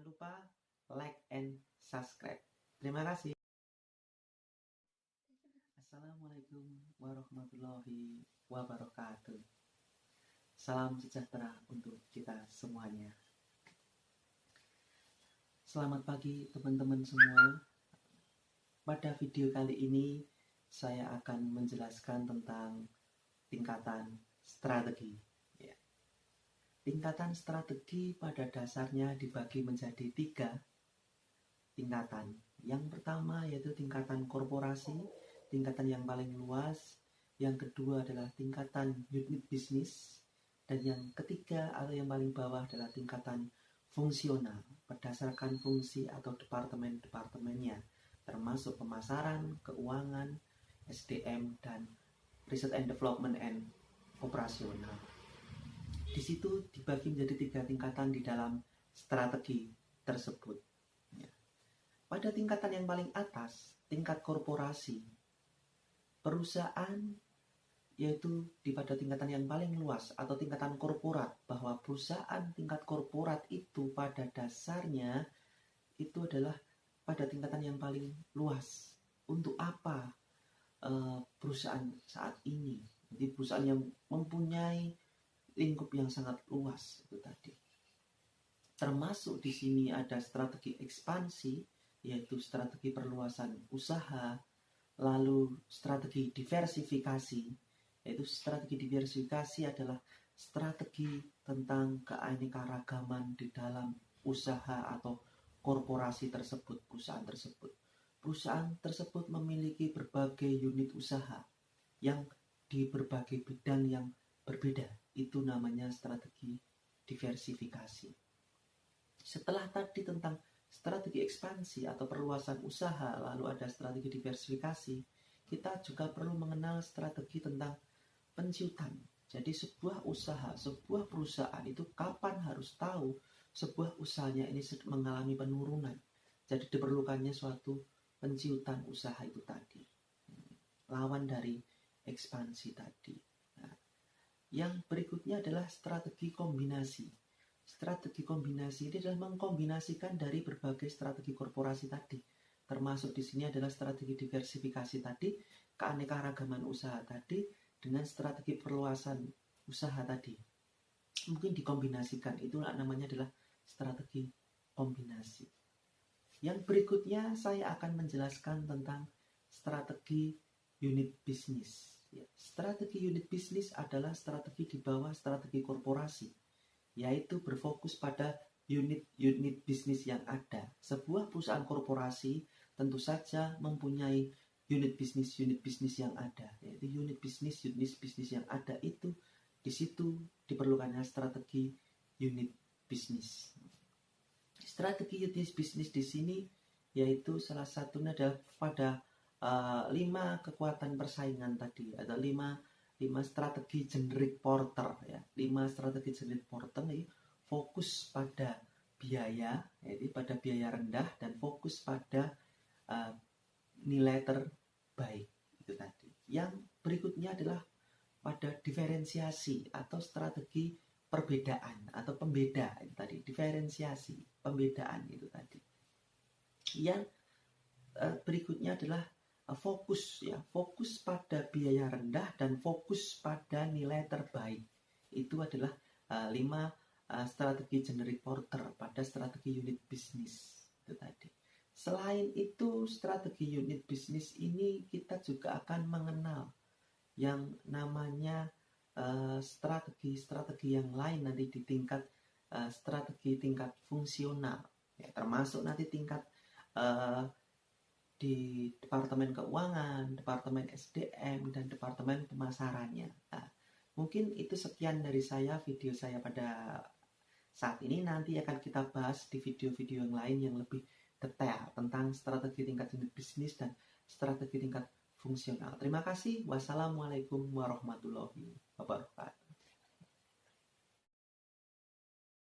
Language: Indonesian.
lupa like and subscribe. Terima kasih. Assalamualaikum warahmatullahi wabarakatuh. Salam sejahtera untuk kita semuanya. Selamat pagi teman-teman semua. Pada video kali ini saya akan menjelaskan tentang tingkatan strategi. Tingkatan strategi pada dasarnya dibagi menjadi 3 tingkatan. Yang pertama yaitu tingkatan korporasi, tingkatan yang paling luas. Yang kedua adalah tingkatan unit bisnis. Dan yang ketiga atau yang paling bawah adalah tingkatan fungsional berdasarkan fungsi atau departemen-departemennya, termasuk pemasaran, keuangan, SDM, dan Research and Development and operasional. Di situ dibagi menjadi 3 tingkatan di dalam strategi tersebut. Pada tingkatan yang paling atas, tingkat korporasi, perusahaan, yaitu pada tingkatan yang paling luas atau tingkatan korporat, bahwa perusahaan tingkat korporat itu pada dasarnya itu adalah pada tingkatan yang paling luas. Untuk apa perusahaan saat ini? Jadi perusahaan yang mempunyai lingkup yang sangat luas itu tadi. Termasuk di sini ada strategi ekspansi, yaitu strategi perluasan usaha, lalu strategi diversifikasi, yaitu strategi diversifikasi adalah strategi tentang keanekaragaman di dalam usaha atau korporasi tersebut, perusahaan tersebut. Perusahaan tersebut memiliki berbagai unit usaha yang di berbagai bidang yang berbeda. Itu namanya strategi diversifikasi. Setelah tadi tentang strategi ekspansi atau perluasan usaha, lalu ada strategi diversifikasi, kita juga perlu mengenal strategi tentang pensiutan. Jadi sebuah usaha, sebuah perusahaan itu kapan harus tahu sebuah usahanya ini mengalami penurunan. Jadi diperlukannya suatu pensiutan usaha itu tadi. Lawan dari ekspansi tadi. Yang berikutnya adalah strategi kombinasi. Strategi kombinasi ini adalah mengkombinasikan dari berbagai strategi korporasi tadi. Termasuk di sini adalah strategi diversifikasi tadi, keanekaragaman usaha tadi, dengan strategi perluasan usaha tadi. Mungkin dikombinasikan, itu namanya adalah strategi kombinasi. Yang berikutnya saya akan menjelaskan tentang strategi unit bisnis. Strategi unit bisnis adalah strategi di bawah strategi korporasi, yaitu berfokus pada unit bisnis yang ada. Sebuah perusahaan korporasi tentu saja mempunyai unit bisnis yang ada, yaitu unit bisnis yang ada itu di situ diperlukannya strategi unit bisnis. Strategi unit bisnis di sini yaitu salah satunya adalah pada 5 kekuatan persaingan tadi, ada 5 strategi generic porter ya. 5 strategi generic porter ini fokus pada biaya, yaitu pada biaya rendah, dan fokus pada nilai terbaik itu tadi. Yang berikutnya adalah pada diferensiasi atau strategi perbedaan atau pembeda itu tadi. Diferensiasi, pembedaan itu tadi. Yang berikutnya adalah fokus pada biaya rendah dan fokus pada nilai terbaik. Itu adalah 5 strategi generic porter pada strategi unit bisnis itu tadi. Selain itu, strategi unit bisnis ini kita juga akan mengenal yang namanya strategi yang lain nanti di tingkat strategi tingkat fungsional ya, termasuk nanti tingkat di departemen keuangan, departemen SDM, dan departemen pemasarannya. Mungkin itu sekian dari saya, video saya pada saat ini. Nanti akan kita bahas di video-video yang lain yang lebih detail tentang strategi tingkat unit bisnis dan strategi tingkat fungsional. Terima kasih. Wassalamualaikum warahmatullahi wabarakatuh.